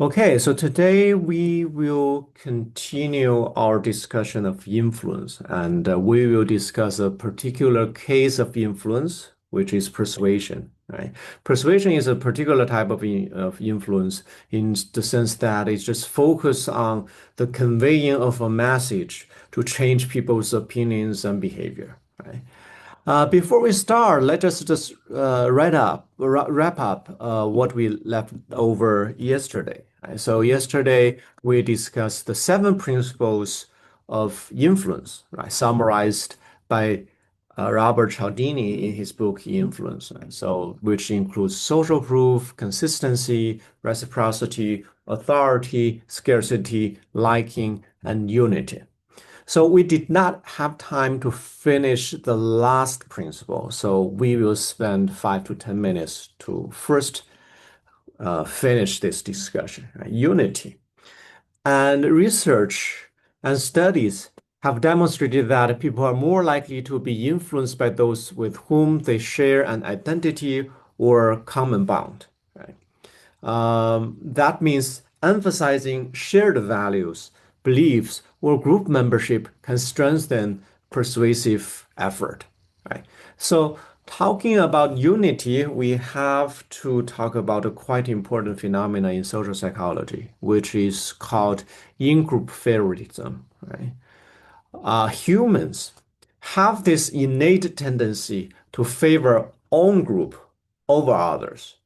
Okay, so today we will continue our discussion of influence, and we will discuss a particular case of influence, which is persuasion, right? Persuasion is a particular type of influence in the sense that it's just focused on the conveying of a message to change people's opinions and behavior, right? Before we start, let us just wrap up what we left over yesterday. Right? So yesterday we discussed the seven principles of influence, right? Summarized by Robert Cialdini in his book Influence. Right? So which includes social proof, consistency, reciprocity, authority, scarcity, liking, and unity. So we did not have time to finish the last principle. So we will spend 5 to 10 minutes to first finish this discussion. Right? Unity. And research and studies have demonstrated that people are more likely to be influenced by those with whom they share an identity or common bond. Right? That means emphasizing shared values, beliefs, or group membership can strengthen persuasive effort, right? So, talking about unity, we have to talk about a quite important phenomenon in social psychology, which is called in-group favoritism, right? Humans have this innate tendency to favor own group over others.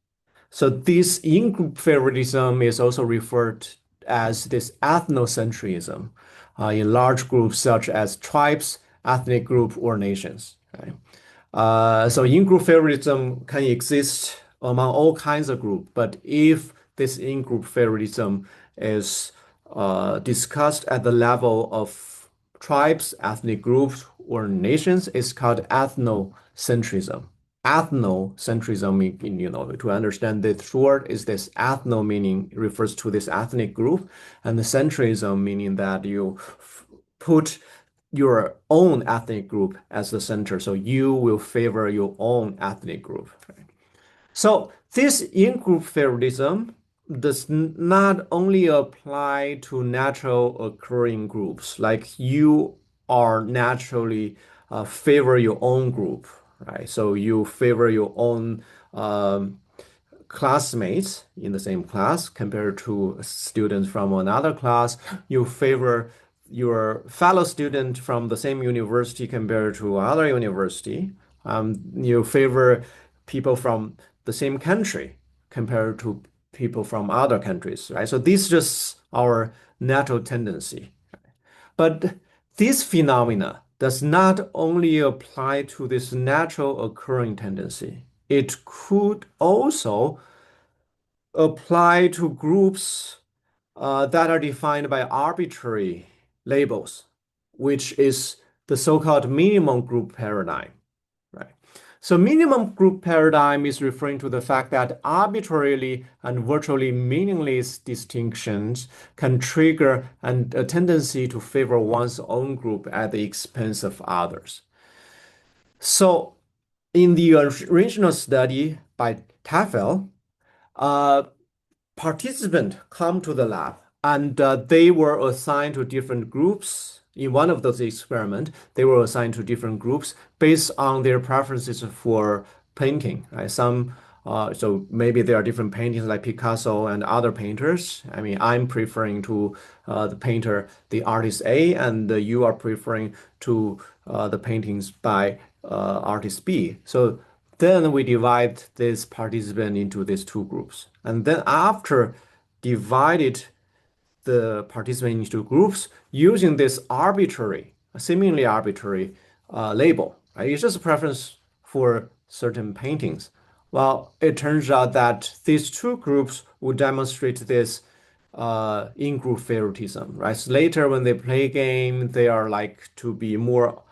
So this in-group favoritism is also referred as this ethnocentrism in large groups such as tribes, ethnic group, or nations. Right? So in-group favoritism can exist among all kinds of groups, but if this in-group favoritism is discussed at the level of tribes, ethnic groups, or nations, it's called ethnocentrism. Ethnocentrism, to understand this word is this ethno meaning refers to this ethnic group, and the centrism meaning that you put your own ethnic group as the center. So you will favor your own ethnic group. Right? So this in-group favoritism does not only apply to natural occurring groups, like you are naturally favor your own group, right? So you favor your own classmates in the same class compared to students from another class. You favor your fellow student from the same university compared to other university. You favor people from the same country compared to people from other countries, right? So this is just our natural tendency. But this phenomena does not only apply to this natural occurring tendency. It could also apply to groups that are defined by arbitrary labels, which is the so-called minimum group paradigm, right? So minimum group paradigm is referring to the fact that arbitrarily and virtually meaningless distinctions can trigger a tendency to favor one's own group at the expense of others. So in the original study by Tafel, uh, participants come to the lab and they were assigned to different groups. In one of those experiments, they were assigned to different groups based on their preferences for painting. Right? So maybe there are different paintings like Picasso and other painters. I mean, I'm preferring to the painter, the artist A, and you are preferring to the paintings by artist B. So then we divide this participant into these two groups. And then after divided the participant into groups using this arbitrary, seemingly arbitrary label, right? It's just a preference for certain paintings. Well, it turns out that these two groups would demonstrate this in-group favoritism, right? So later, when they play a game, they are like to be more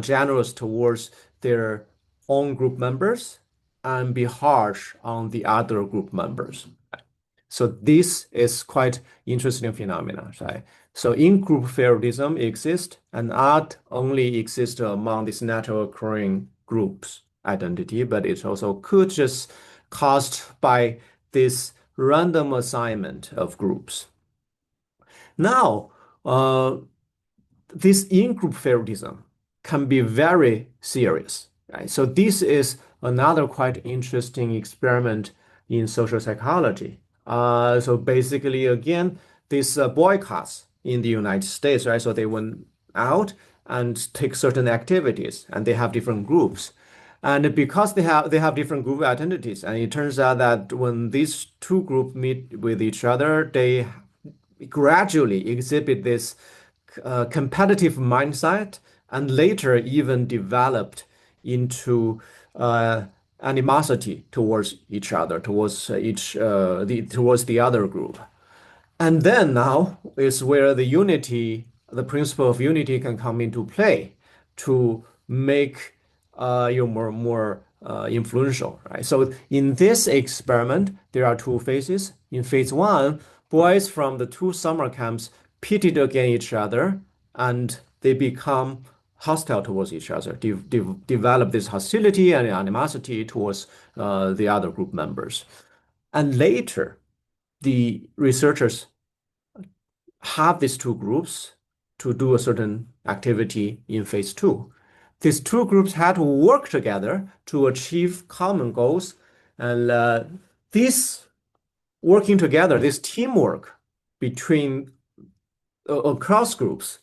generous towards their own group members and be harsh on the other group members. So this is quite interesting phenomena, right? So in-group favoritism exists and not only exists among these natural occurring groups identity, but it also could just caused by this random assignment of groups. Now, uh, this in-group favoritism can be very serious, right? So this is another quite interesting experiment in social psychology. So basically, again, these boycotts in the United States, right? So they went out and take certain activities, and they have different groups. And because they have different group identities, and it turns out that when these two groups meet with each other, they gradually exhibit this competitive mindset and later even developed into uh, animosity towards each other, towards the other group. And then now is where the principle of unity can come into play to make you more influential, right? So in this experiment, there are two phases. In phase one, boys from the two summer camps pitted against each other, and they become hostile towards each other, develop this hostility and animosity towards the other group members. And later, the researchers have these two groups to do a certain activity in phase two. These two groups had to work together to achieve common goals. And this working together, this teamwork between across groups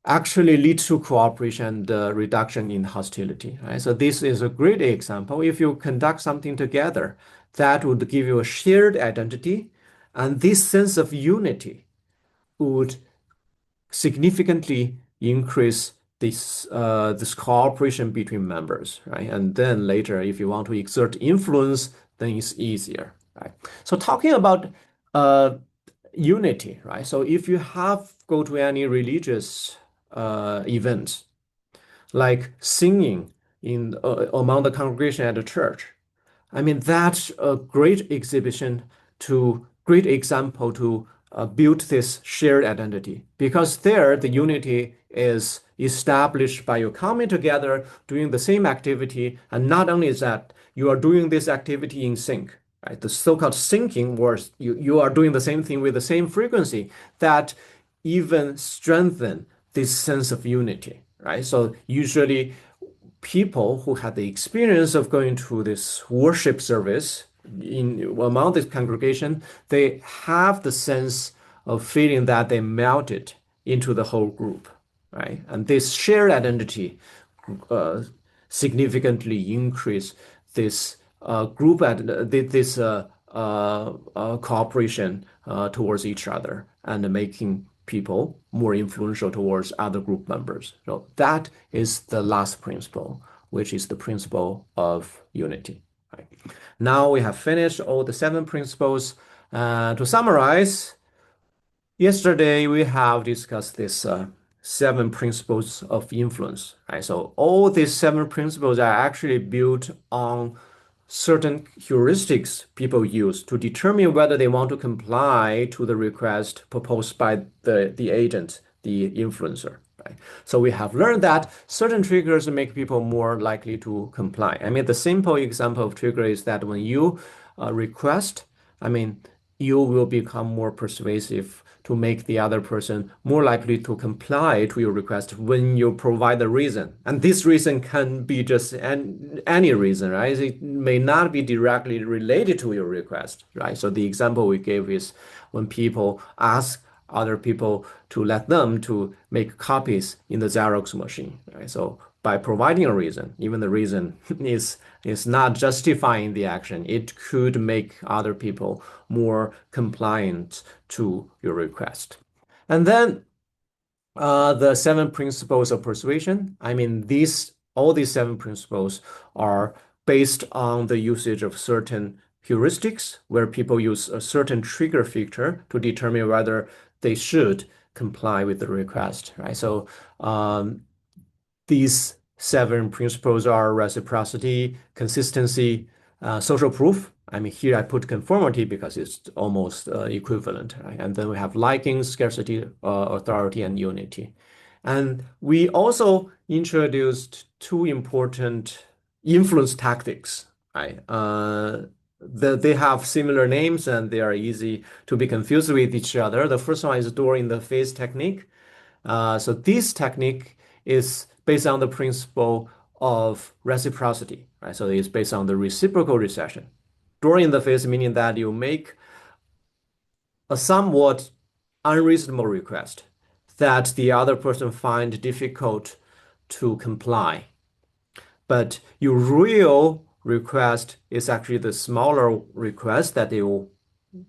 actually leads to cooperation and reduction in hostility. Right? So this is a great example. If you conduct something together, that would give you a shared identity, and this sense of unity would significantly increase this cooperation between members, right? And then later, if you want to exert influence, then it's easier, right? So talking about uh, unity, right? So if you have go to any religious events like singing in among the congregation at the church, I mean, that's a great exhibition great example to build this shared identity because there the unity is established by you coming together, doing the same activity, and not only is that you are doing this activity in sync, right? The so-called syncing, where you are doing the same thing with the same frequency that even strengthen this sense of unity, right? So usually people who had the experience of going to this worship service in among this congregation, they have the sense of feeling that they melted into the whole group, right? And this shared identity uh, significantly increase this cooperation towards each other and making people more influential towards other group members. So that is the last principle, which is the principle of unity. Right? Now we have finished all the seven principles. To summarize, yesterday, we have discussed this seven principles of influence, right? So all these seven principles are actually built on certain heuristics people use to determine whether they want to comply to the request proposed by the agent, the influencer, right? So we have learned that certain triggers make people more likely to comply. I mean, the simple example of trigger is that when you request, I mean, you will become more persuasive to make the other person more likely to comply to your request when you provide a reason. And this reason can be just any reason, right? It may not be directly related to your request, right? So the example we gave is when people ask other people to let them to make copies in the Xerox machine, right? So by providing a reason, even the reason is not justifying the action, it could make other people more compliant to your request. And then the seven principles of persuasion. I mean, all these seven principles are based on the usage of certain heuristics, where people use a certain trigger feature to determine whether they should comply with the request, right? So these seven principles are reciprocity, consistency, social proof. I mean, here I put conformity because it's almost equivalent, right? And then we have liking, scarcity, authority, and unity. And we also introduced two important influence tactics, right? they have similar names and they are easy to be confused with each other. The first one is door in the face technique. So this technique is based on the principle of reciprocity, right? So it's based on the reciprocal recession. Door in the face meaning that you make a somewhat unreasonable request that the other person find difficult to comply. But your real request is actually the smaller request that they will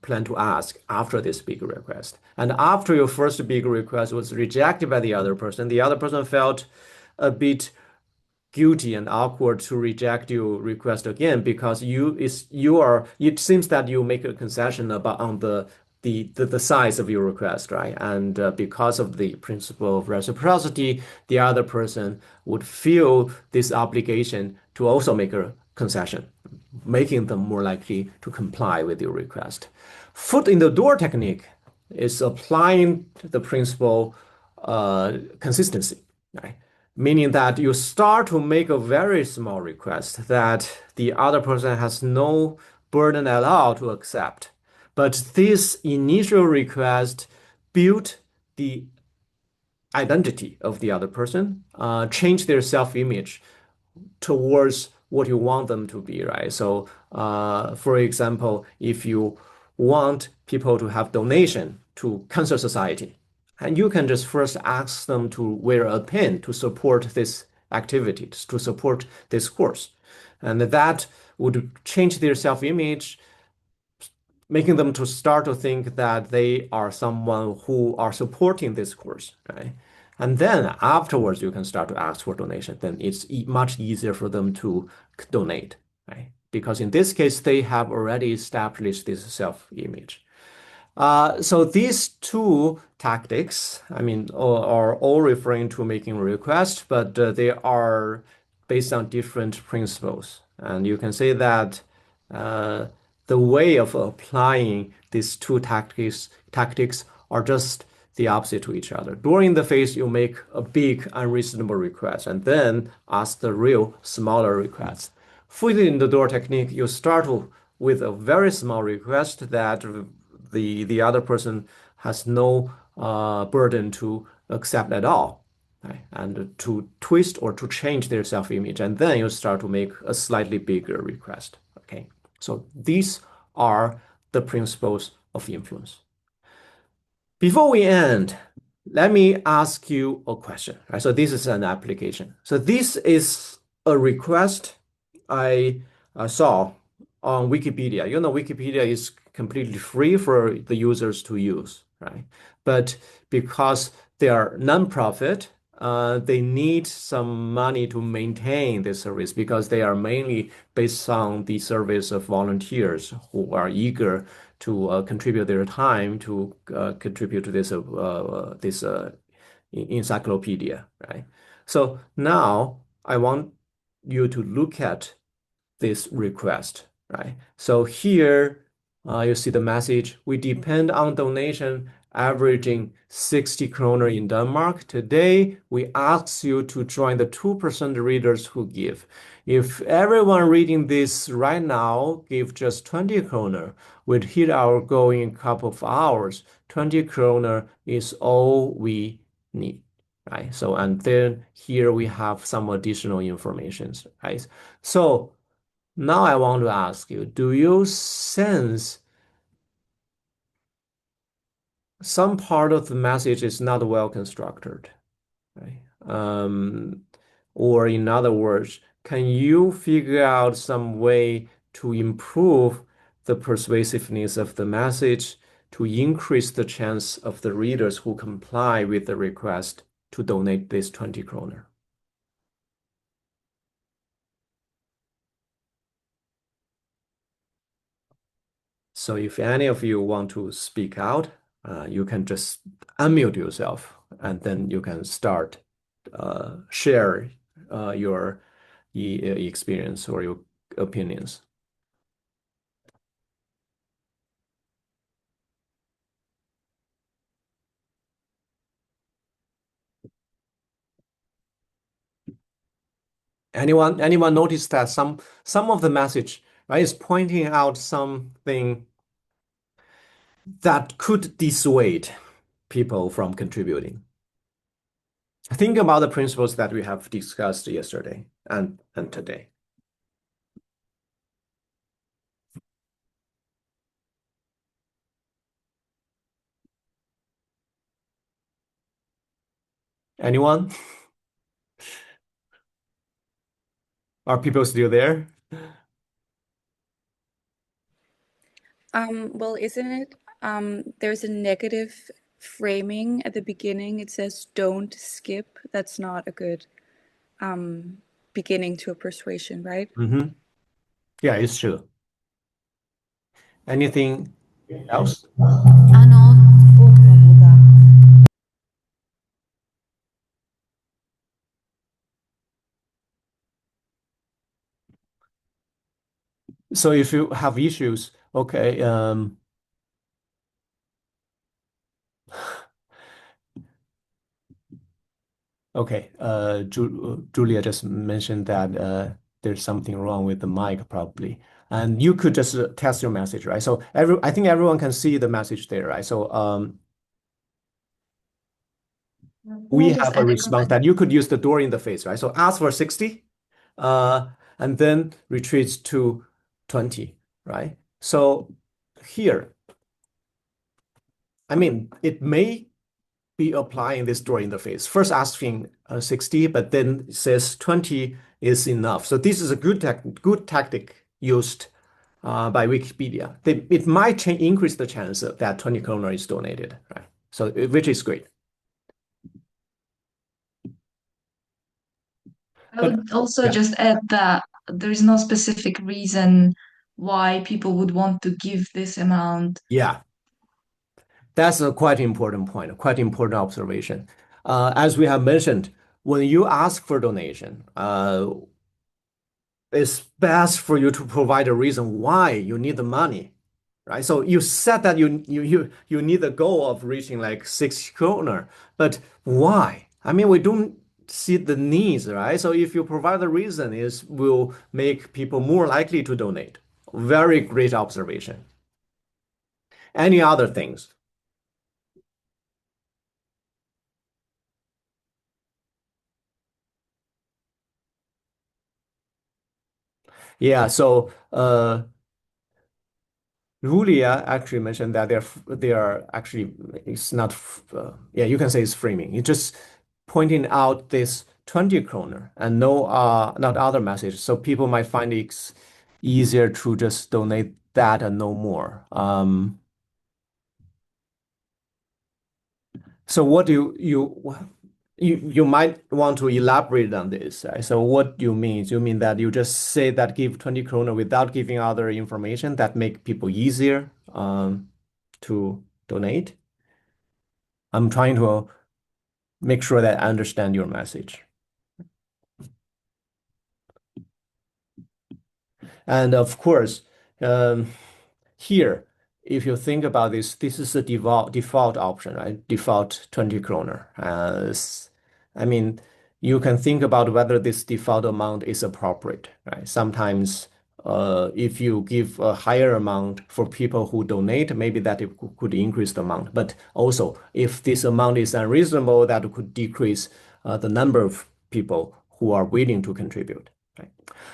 plan to ask after this big request. And after your first big request was rejected by the other person felt a bit guilty and awkward to reject your request again because you are it seems that you make a concession about on the size of your request, right? And because of the principle of reciprocity, the other person would feel this obligation to also make a concession, making them more likely to comply with your request. Foot in the door technique is applying the principle consistency, right? Meaning that you start to make a very small request that the other person has no burden at all to accept. But this initial request built the identity of the other person, change their self-image towards what you want them to be, right? So, for example, if you want people to have donation to Cancer Society, and you can just first ask them to wear a pin to support this activity, to support this course. And that would change their self-image, making them to start to think that they are someone who are supporting this course, right? And then afterwards, you can start to ask for donation. Then it's much easier for them to donate, right? Because in this case, they have already established this self-image. So these two tactics, I mean, are all referring to making a request, but they are based on different principles. And you can say that uh, the way of applying these two tactics are just the opposite to each other. During the phase, you make a big unreasonable request and then ask the real smaller request. Foot in the door technique, you start with a very small request that the other person has no burden to accept at all, right? And to twist or to change their self-image, and then you start to make a slightly bigger request. Okay, so these are the principles of influence. Before we end, let me ask you a question. Right? So this is an application. So this is a request I saw on Wikipedia. You know, Wikipedia is completely free for the users to use, right? But because they are nonprofit, they need some money to maintain this service because they are mainly based on the service of volunteers who are eager to contribute their time to contribute to this encyclopedia, right? So now I want you to look at this request, right? So here you see the message. We depend on donation averaging 60 kroner in Denmark. Today, we ask you to join the 2% readers who give. If everyone reading this right now give just 20 kroner, we'd hit our goal in a couple of hours. 20 kroner is all we need, right? So, and then here we have some additional information, right? So now I want to ask you, do you sense some part of the message is not well constructed, right? Or in other words, can you figure out some way to improve the persuasiveness of the message to increase the chance of the readers who comply with the request to donate this 20 kroner? So if any of you want to speak out, you can just unmute yourself and then you can start share your experience or your opinions. Anyone notice that some of the message right? It's pointing out something that could dissuade people from contributing. Think about the principles that we have discussed yesterday and today. Anyone? Are people still there? Well, isn't it? There's a negative framing at the beginning. It says, don't skip. That's not a good beginning to a persuasion, right? Mm-hmm. Yeah, it's true. Anything else? Ah no, poca puta. So if you have issues, okay, okay, Julia just mentioned that there's something wrong with the mic probably. And you could just test your message, right? So I think everyone can see the message there, right? So Can we I just have a add a response comment? that you could use the door interface, right? So ask for 60, and then retreats to 20, right? So here, I mean, it may be applying this door interface. First asking 60, but then it says 20 is enough. So this is a good tactic used by Wikipedia. It might increase the chance that 20 kroner is donated, right? So which is great. I But would also yeah, just add that there is no specific reason why people would want to give this amount. yeah, that's a quite important point, a quite important observation. As we have mentioned, when you ask for donation, it's best for you to provide a reason why you need the money, right? So you said that you need the goal of reaching like 6 kroner, but why? I mean, we don't see the needs, right? So if you provide the reason, is will make people more likely to donate. Very great observation. Any other things? Yeah, so Julia actually mentioned that they are actually it's not yeah, you can say it's framing. It's just pointing out this 20 kroner and no not other message. So people might find it easier to just donate that and no more. So what do you might want to elaborate on this, right? So what do you mean? Do you mean that you just say that give 20 kroner without giving other information that make people easier to donate? I'm trying to make sure that I understand your message. And of course, um, here, if you think about this, this is the default option, right? Default 20 kroner. I mean, you can think about whether this default amount is appropriate, right? Sometimes, if you give a higher amount for people who donate, maybe that it could increase the amount. But also, if this amount is unreasonable, that could decrease the number of people who are willing to contribute, right?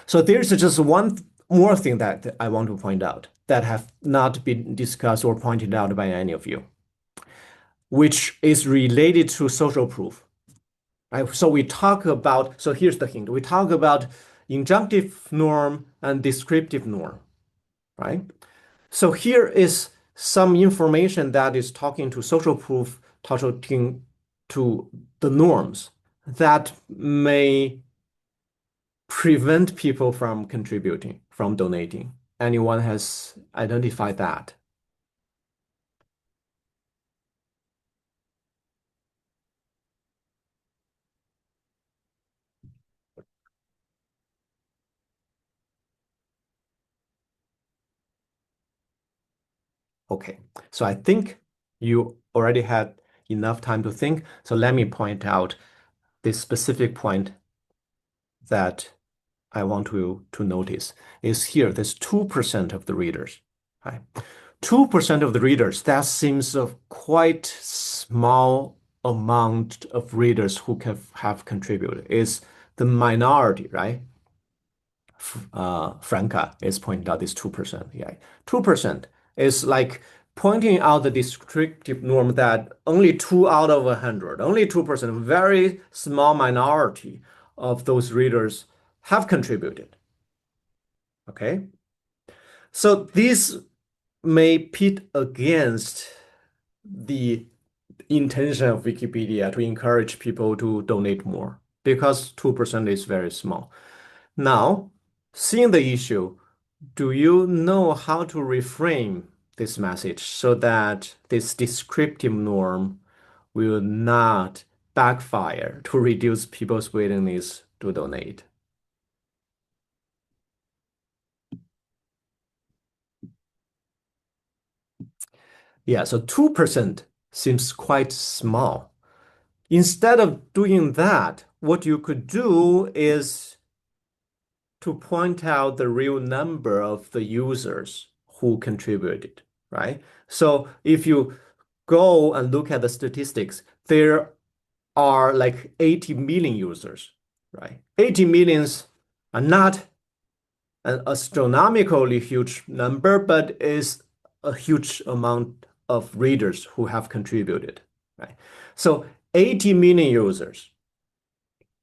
So there's just one more thing that I want to point out that have not been discussed or pointed out by any of you, which is related to social proof. Right? So we talk about, so here's the hint. We talk about injunctive norm and descriptive norm, right? So here is some information that is talking to social proof, talking to the norms that may prevent people from contributing, from donating. Anyone has identified that? Okay, so I think you already had enough time to think. So let me point out this specific point that I want to notice is here, there's 2% of the readers, right? 2% of the readers, that seems a quite small amount of readers who have contributed. It's the minority, right? Franca is pointing out this 2%. Yeah, 2% is like pointing out the descriptive norm that only 2 out of 100, only 2%, very small minority of those readers have contributed. Okay, so this may pit against the intention of Wikipedia to encourage people to donate more because 2% is very small. Now, seeing the issue, do you know how to reframe this message so that this descriptive norm will not backfire to reduce people's willingness to donate? Yeah, so 2% seems quite small. Instead of doing that, what you could do is to point out the real number of the users who contributed, right? So if you go and look at the statistics, there are like 80 million users, right? 80 millions are not an astronomically huge number, but is a huge amount of readers who have contributed, right? So 80 million users,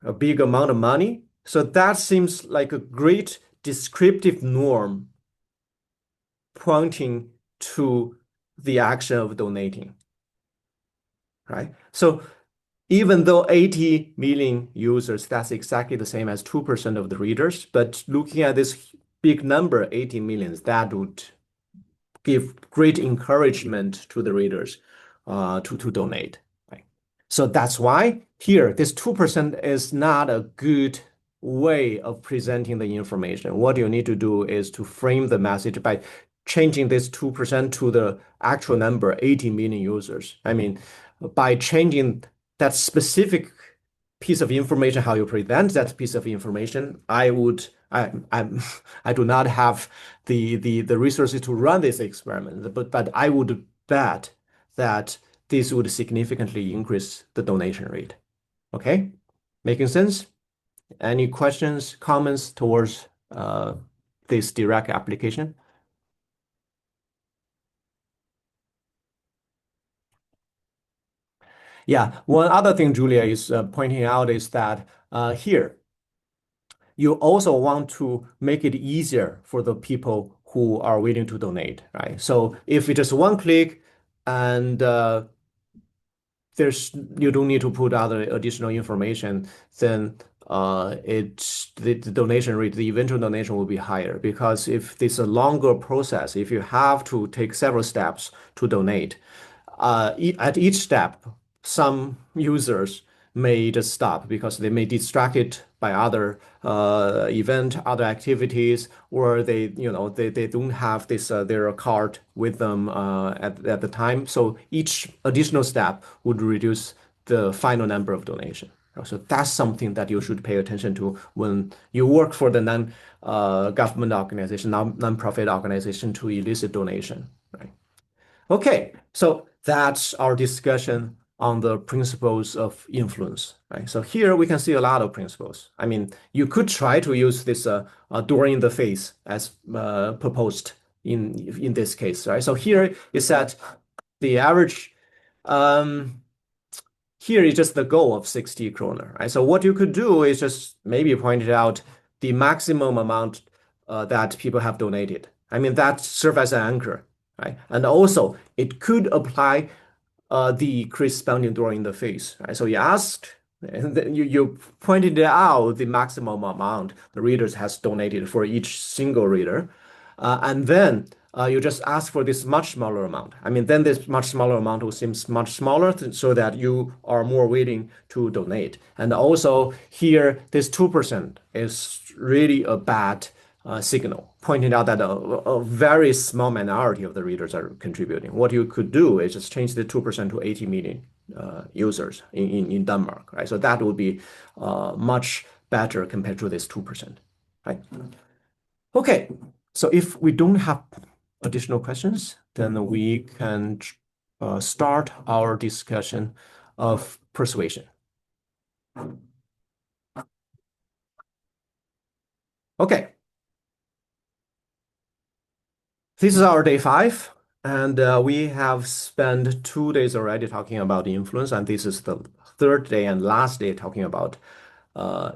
a big amount of money. So that seems like a great descriptive norm pointing to the action of donating, right? So even though 80 million users, that's exactly the same as 2% of the readers, but looking at this big number, 80 millions, that would give great encouragement to the readers to donate. Right? So that's why here, this 2% is not a good way of presenting the information. What you need to do is to frame the message by changing this 2% to the actual number, 80 million users. I mean, by changing that specific piece of information, how you present that piece of information, I do not have the resources to run this experiment, but I would bet that this would significantly increase the donation rate. Okay, making sense? Any questions, comments towards this direct application? Yeah, one other thing Julia is pointing out is that here, you also want to make it easier for the people who are willing to donate, right? So if it's just one click and you don't need to put other additional information, then the donation rate, the eventual donation will be higher because if it's a longer process, if you have to take several steps to donate, at each step, some users may just stop because they may distracted by other other activities, or they don't have their card with them at the time. So each additional step would reduce the final number of donation. So that's something that you should pay attention to when you work for the non-government organization, non-profit organization to elicit donation, right? Okay, so that's our discussion on the principles of influence, right? So here we can see a lot of principles. I mean, you could try to use this door in the face as proposed in this case, right? So here is that the average um, here is just the goal of 60 kroner, right? So what you could do is just maybe point out the maximum amount that people have donated. I mean, that serves as an anchor, right? And also, it could apply the corresponding door in the face, right? So you asked, and then you pointed out the maximum amount the readers has donated for each single reader, and then you just ask for this much smaller amount. I mean, then this much smaller amount will seem much smaller so that you are more willing to donate. And also here, this 2% is really a bad signal, pointing out that a very small minority of the readers are contributing. What you could do is just change the 2% to 80 million users in Denmark, right? So that would be much better compared to this 2%. right? Okay, so if we don't have additional questions, then we can start our discussion of persuasion. Okay, this is our day 5, and we have spent 2 days already talking about influence, and this is the third day and last day talking about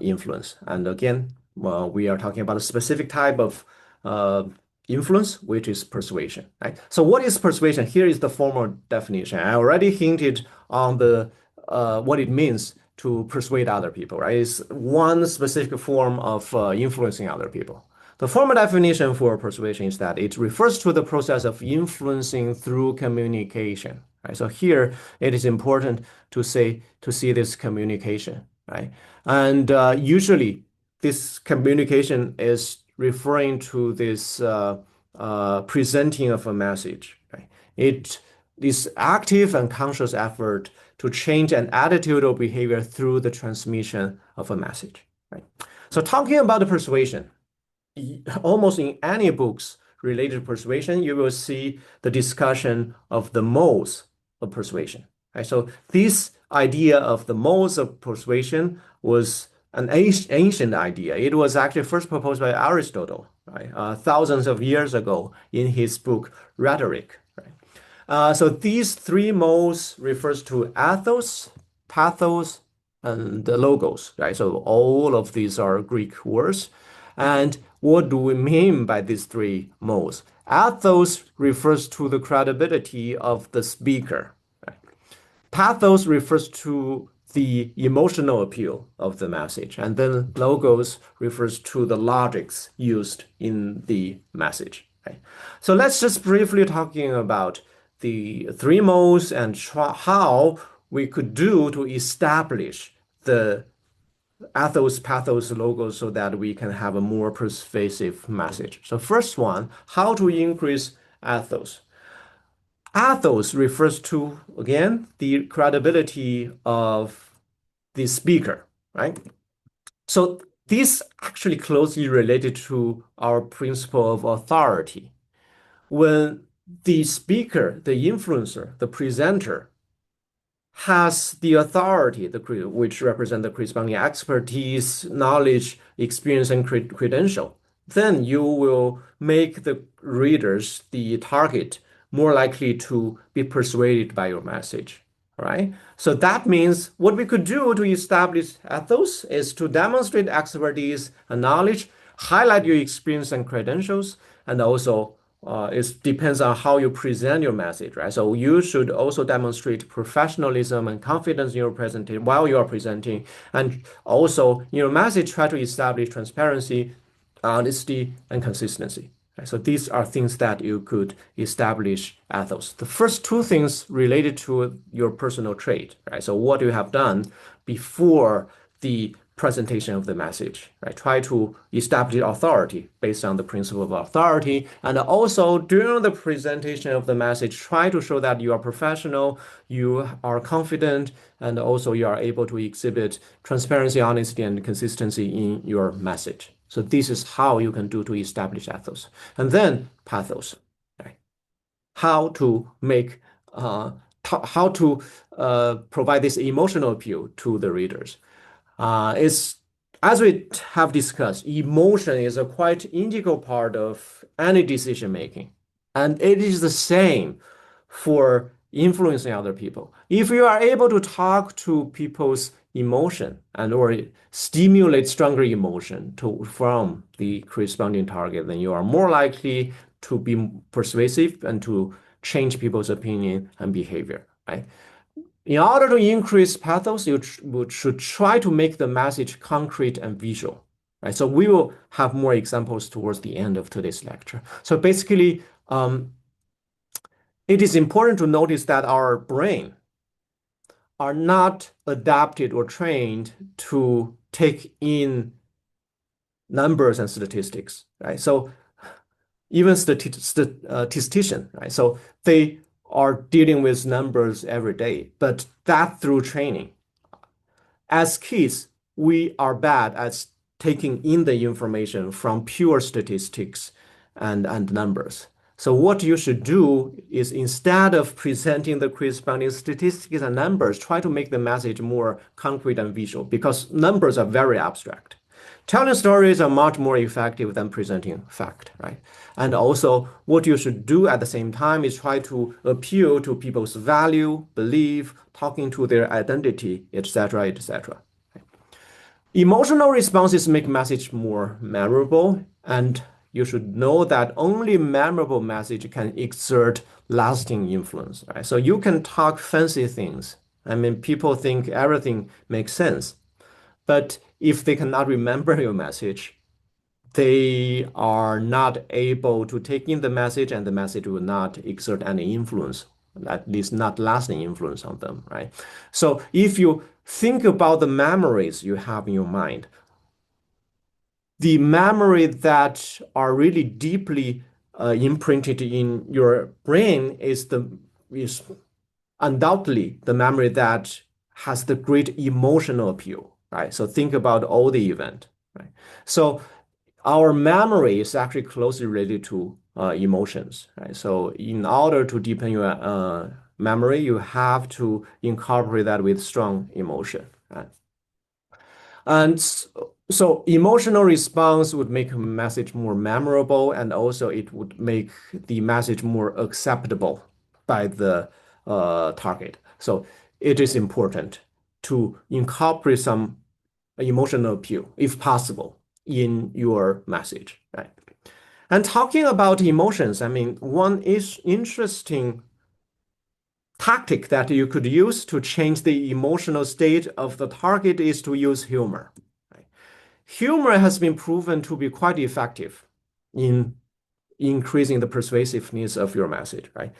influence. And again, we are talking about a specific type of uh, influence, which is persuasion, right? So what is persuasion? Here is the formal definition. I already hinted on the what it means to persuade other people, right? It's one specific form of influencing other people. The formal definition for persuasion is that it refers to the process of influencing through communication, right? So here it is important to see this communication, right? And usually this communication is referring to this presenting of a message, right? It is active and conscious effort to change an attitude or behavior through the transmission of a message, right? So talking about the persuasion, almost in any books related to persuasion, you will see the discussion of the modes of persuasion. Right? So this idea of the modes of persuasion was an ancient idea. It was actually first proposed by Aristotle, right? Thousands of years ago in his book Rhetoric. Right? So these three modes refers to ethos, pathos, and the logos, right? So all of these are Greek words. And what do we mean by these three modes? Ethos refers to the credibility of the speaker. Pathos refers to the emotional appeal of the message, and then logos refers to the logics used in the message. Right? So let's just briefly talking about the three modes and how we could do to establish the ethos, pathos, logos so that we can have a more persuasive message. So first one, how to increase ethos. Ethos refers to, again, the credibility of the speaker, right? So this actually closely related to our principle of authority. When the speaker, the influencer, the presenter has the authority, which represent the corresponding expertise, knowledge, experience, and credential, then you will make the readers, the target, more likely to be persuaded by your message, right? So that means what we could do to establish ethos is to demonstrate expertise and knowledge, highlight your experience and credentials, and also it depends on how you present your message, right? So you should also demonstrate professionalism and confidence in your presentation while you are presenting, and also in your message try to establish transparency, honesty, and consistency. Right? So these are things that you could establish ethos. The first two things related to your personal trait, right? So what you have done before the presentation of the message, right? Try to establish authority based on the principle of authority. And also during the presentation of the message, try to show that you are professional, you are confident, and also you are able to exhibit transparency, honesty, and consistency in your message. So this is how you can do to establish ethos. And then pathos, right? How to make, how to provide this emotional appeal to the readers. It's as we have discussed, emotion is a quite integral part of any decision making, and it is the same for influencing other people. If you are able to talk to people's emotion and or stimulate stronger emotion from the corresponding target, then you are more likely to be persuasive and to change people's opinion and behavior, right? In order to increase pathos, you should try to make the message concrete and visual. Right? So we will have more examples towards the end of today's lecture. So basically, it is important to notice that our brain are not adapted or trained to take in numbers and statistics, right? So even statistician, right? So they are dealing with numbers every day, but that through training. As kids, we are bad at taking in the information from pure statistics and numbers. So what you should do is instead of presenting the corresponding statistics and numbers, try to make the message more concrete and visual because numbers are very abstract. Telling stories are much more effective than presenting fact, right? And also, what you should do at the same time is try to appeal to people's value, belief, talking to their identity, etc., etc. Emotional responses make message more memorable, and you should know that only memorable message can exert lasting influence, right? So you can talk fancy things. I mean, people think everything makes sense, but if they cannot remember your message, they are not able to take in the message, and the message will not exert any influence, at least not lasting influence on them, right? So if you think about the memories you have in your mind, the memory that are really deeply imprinted in your brain is undoubtedly the memory that has the great emotional appeal, right? So think about all the event, right? So our memory is actually closely related to emotions, right? So in order to deepen your memory, you have to incorporate that with strong emotion, right? And so emotional response would make a message more memorable, and also it would make the message more acceptable by the target. So it is important to incorporate some emotional appeal, if possible, in your message, right? And talking about emotions, I mean, one is interesting tactic that you could use to change the emotional state of the target is to use humor. Right? Humor has been proven to be quite effective in increasing the persuasiveness of your message, right?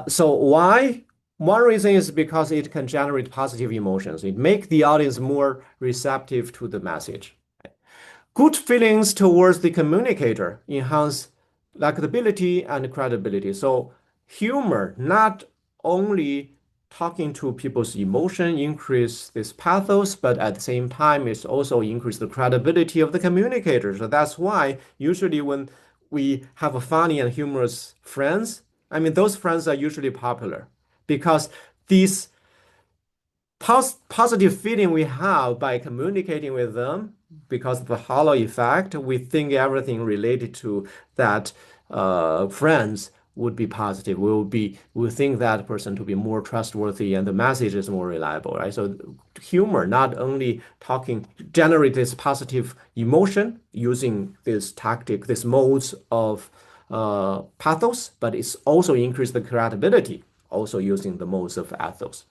So why? One reason is because it can generate positive emotions. It makes the audience more receptive to the message. Good feelings towards the communicator enhance likability and credibility. So humor, not only talking to people's emotion, increase this pathos, but at the same time, it's also increase the credibility of the communicator. So that's why usually when we have a funny and humorous friends, I mean, those friends are usually popular because these positive feeling we have by communicating with them because of the halo effect, we think everything related to that friends would be positive. We think that person to be more trustworthy and the message is more reliable, right? So humor, not only talking, generate this positive emotion using this tactic, this modes of pathos, but it's also increase the credibility, also using the modes of ethos.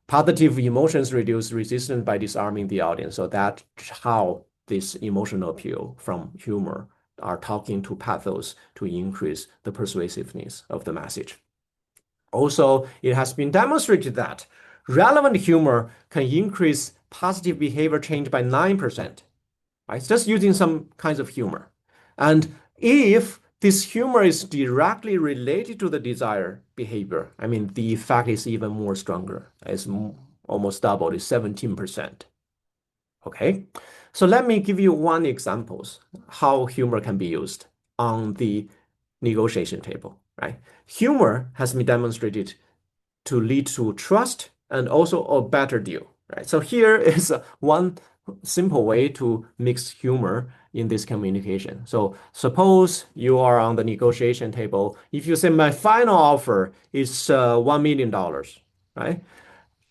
Positive emotions reduce resistance by disarming the audience. So that's how this emotional appeal from humor are talking to pathos to increase the persuasiveness of the message. Also, it has been demonstrated that relevant humor can increase positive behavior change by 9%. Right? It's just using some kinds of humor. And if this humor is directly related to the desired behavior, I mean, the effect is even more stronger. It's almost double, it's 17%. Okay, so let me give you one examples how humor can be used on the negotiation table, right? Humor has been demonstrated to lead to trust and also a better deal, right? So here is one simple way to mix humor in this communication. So suppose you are on the negotiation table. If you say my final offer is $1 million, right?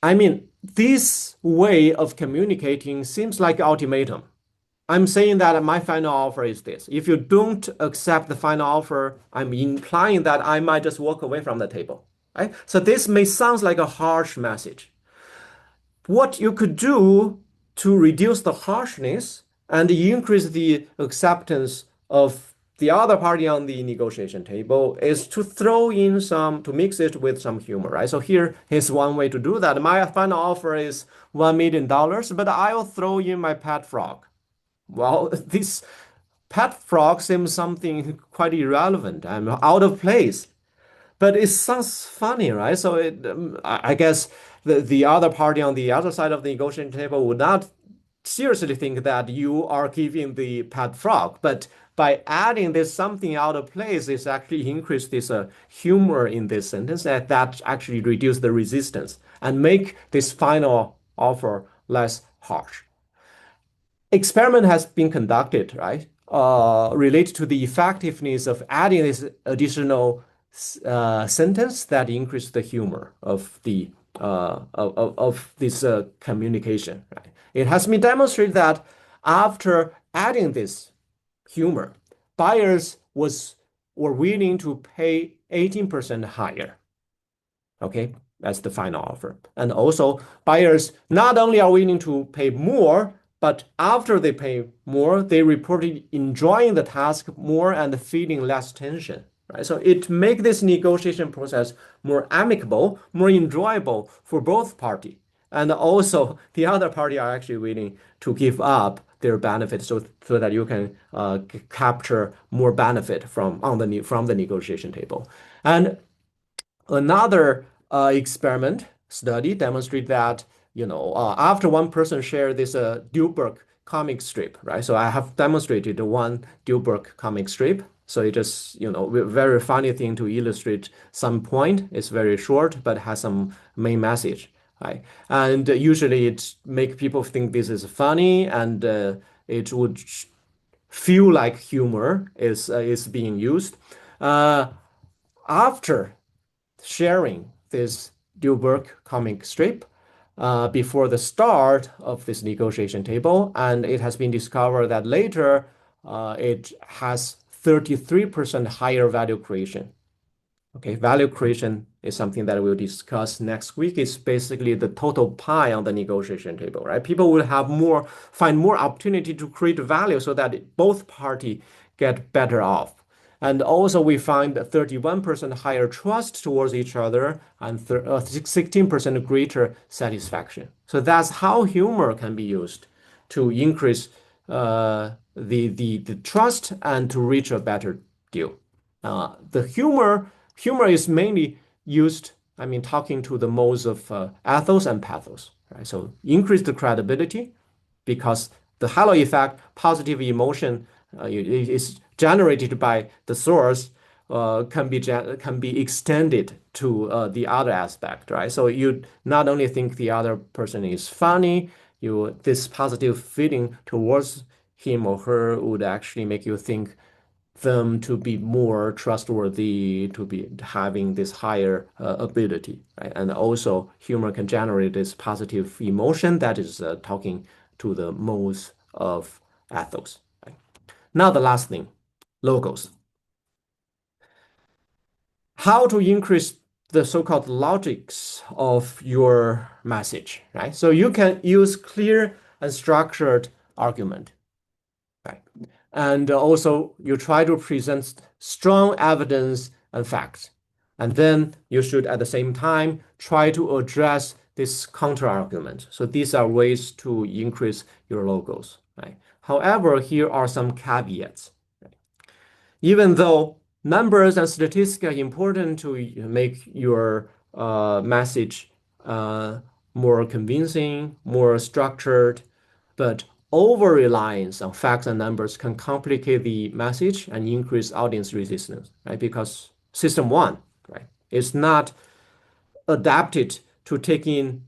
I mean, this way of communicating seems like ultimatum. I'm saying that my final offer is this. If you don't accept the final offer, I'm implying that I might just walk away from the table. Right? So this may sound like a harsh message. What you could do to reduce the harshness and increase the acceptance of the other party on the negotiation table is to throw in some, to mix it with some humor, right? So here is one way to do that. My final offer is $1 million, but I'll throw in my pet frog. Well, this pet frog seems something quite irrelevant and out of place. But it sounds funny, right? So I guess the other party on the other side of the negotiation table would not seriously think that you are giving the pet frog, but by adding this something out of place, it's actually increase this humor in this sentence, and that actually reduce the resistance and make this final offer less harsh. Experiment has been conducted, right? Related to the effectiveness of adding this additional sentence that increase the humor of the of this communication, right? It has been demonstrated that after adding this humor, buyers were willing to pay 18% higher. Okay, that's the final offer. And also, buyers not only are willing to pay more, but after they pay more, they reported enjoying the task more and feeling less tension. Right? So it makes this negotiation process more amicable, more enjoyable for both parties. And also, the other party are actually willing to give up their benefits so that you can capture more benefit from the negotiation table. And another experiment study demonstrate that after one person share this Dilbert comic strip, right? So I have demonstrated one Dilbert comic strip. So it just very funny thing to illustrate some point. It's very short but has some main message, right? And usually it make people think this is funny, and it would feel like humor is being used. After sharing this Dilbert comic strip before the start of this negotiation table, and it has been discovered that later it has 33% higher value creation. Okay, value creation is something that we'll discuss next week. It's basically the total pie on the negotiation table, right? People will find more opportunity to create value so that both parties get better off. And also we find 31% higher trust towards each other and 16% greater satisfaction. So that's how humor can be used to increase the trust and to reach a better deal. The humor is mainly used, I mean, talking to the modes of ethos and pathos, right? So increase the credibility because the halo effect, positive emotion, is generated by the source, can be extended to the other aspect, right? So you not only think the other person is funny, this positive feeling towards him or her would actually make you think them to be more trustworthy, to be having this higher ability, right? And also humor can generate this positive emotion that is talking to the modes of ethos. Right? Now the last thing, logos. How to increase the so-called logics of your message, right? So you can use clear and structured argument. Right. And also, you try to present strong evidence and facts. And then you should, at the same time, try to address this counter argument. So these are ways to increase your logos. Right? However, here are some caveats. Right? Even though numbers and statistics are important to make your message more convincing, more structured, but over-reliance on facts and numbers can complicate the message and increase audience resistance, right? Because system one, right, is not adapted to taking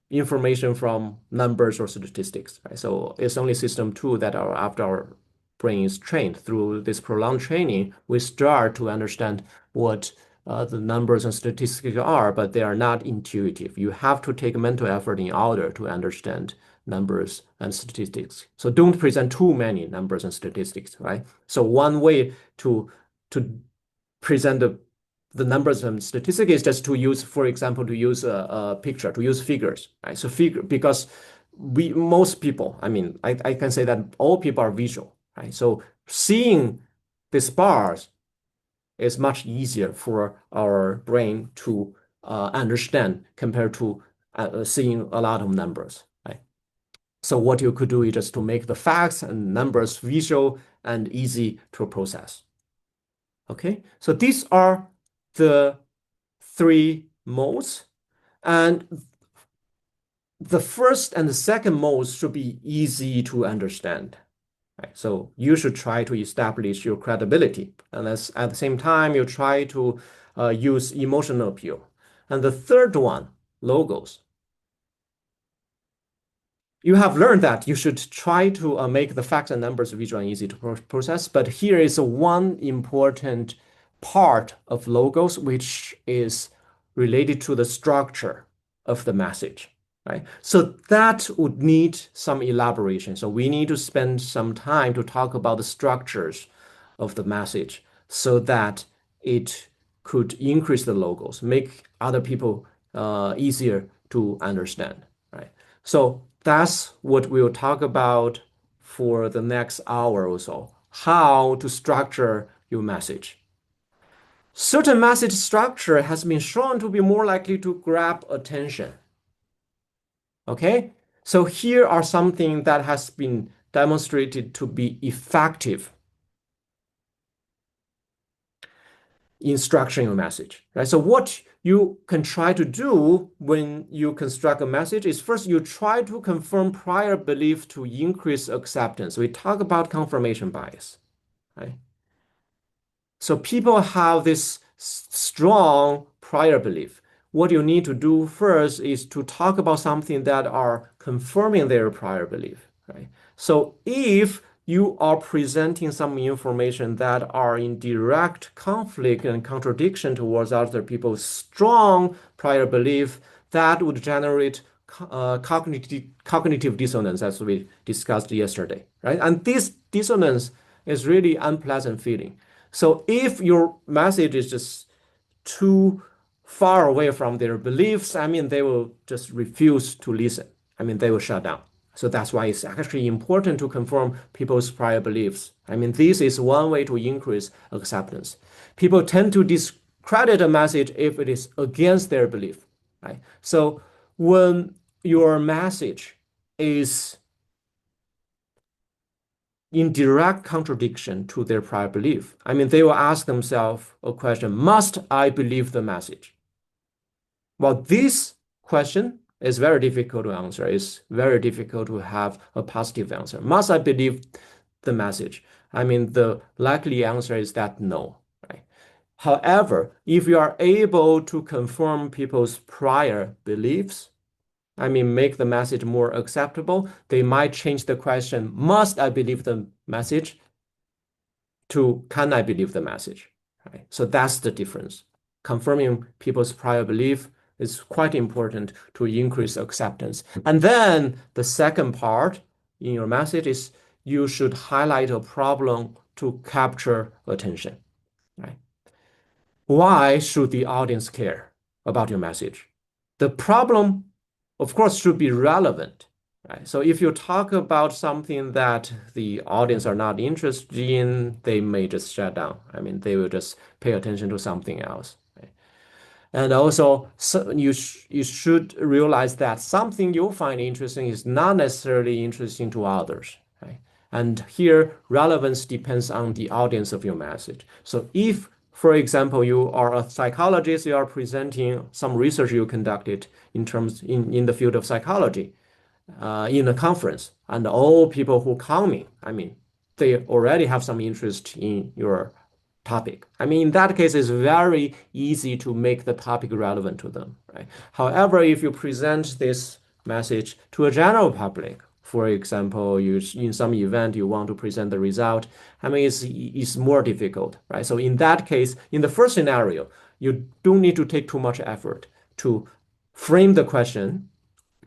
information from numbers or statistics, right? So it's only system two that after our brain is trained through this prolonged training, we start to understand what the numbers and statistics are, but they are not intuitive. You have to take mental effort in order to understand numbers and statistics. So don't present too many numbers and statistics, right? So one way to present the numbers and statistics is just to use, for example, to use a picture, to use figures, right? So because most people, I mean, I can say that all people are visual, right? So seeing these bars is much easier for our brain to understand compared to seeing a lot of numbers, right? So what you could do is just to make the facts and numbers visual and easy to process. Okay, so these are the three modes. And the first and the second modes should be easy to understand. Right? So you should try to establish your credibility. And at the same time, you try to use emotional appeal. And the third one, logos. You have learned that you should try to make the facts and numbers visual and easy to process. But here is one important part of logos, which is related to the structure of the message, right? So that would need some elaboration. So we need to spend some time to talk about the structures of the message so that it could increase the logos, make other people easier to understand, right? So that's what we'll talk about for the next hour or so, how to structure your message. Certain message structure has been shown to be more likely to grab attention. Okay, so here are something that has been demonstrated to be effective in structuring a message, right? So what you can try to do when you construct a message is first you try to confirm prior belief to increase acceptance. We talk about confirmation bias, right? So people have this strong prior belief. What you need to do first is to talk about something that are confirming their prior belief, right? So if you are presenting some information that are in direct conflict and contradiction towards other people's strong prior belief, that would generate cognitive dissonance, as we discussed yesterday, right? And this dissonance is really unpleasant feeling. So if your message is just too far away from their beliefs, I mean, they will just refuse to listen. I mean, they will shut down. So that's why it's actually important to confirm people's prior beliefs. I mean, this is one way to increase acceptance. People tend to discredit a message if it is against their belief, right? So when your message is in direct contradiction to their prior belief, I mean, they will ask themselves a question, must I believe the message? Well, this question is very difficult to answer. It's very difficult to have a positive answer. Must I believe the message? I mean, the likely answer is that no, right? However, if you are able to confirm people's prior beliefs, I mean, make the message more acceptable, they might change the question, must I believe the message, to can I believe the message, right? So that's the difference. Confirming people's prior belief is quite important to increase acceptance. And then the second part in your message is you should highlight a problem to capture attention, right? Why should the audience care about your message? The problem, of course, should be relevant, right? So if you talk about something that the audience are not interested in, they may just shut down. I mean, they will just pay attention to something else. Right? And also, so you should realize that something you find interesting is not necessarily interesting to others, right? And here, relevance depends on the audience of your message. So if, for example, you are a psychologist, you are presenting some research you conducted in the field of psychology in a conference, and all people who come in, I mean, they already have some interest in your topic. I mean, in that case, it's very easy to make the topic relevant to them, right? However, if you present this message to a general public, for example, you in some event you want to present the result, I mean, it's more difficult, right? So in that case, in the first scenario, you don't need to take too much effort to frame the question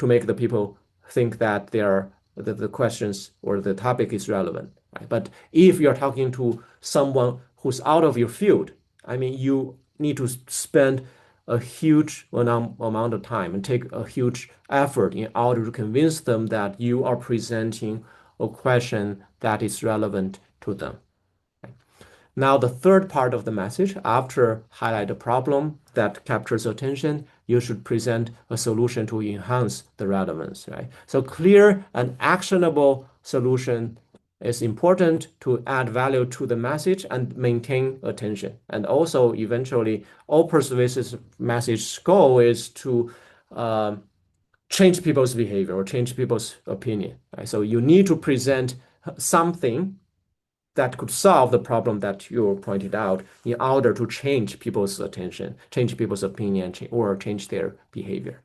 to make the people think that the questions or the topic is relevant, right? But if you're talking to someone who's out of your field, I mean, you need to spend a huge amount of time and take a huge effort in order to convince them that you are presenting a question that is relevant to them. Now, the third part of the message, after highlight a problem that captures attention, you should present a solution to enhance the relevance, right? So clear and actionable solution is important to add value to the message and maintain attention. And also, eventually, all persuasive message goal is to change people's behavior or change people's opinion. Right? So you need to present something that could solve the problem that you pointed out in order to change people's attention, change people's opinion, or change their behavior.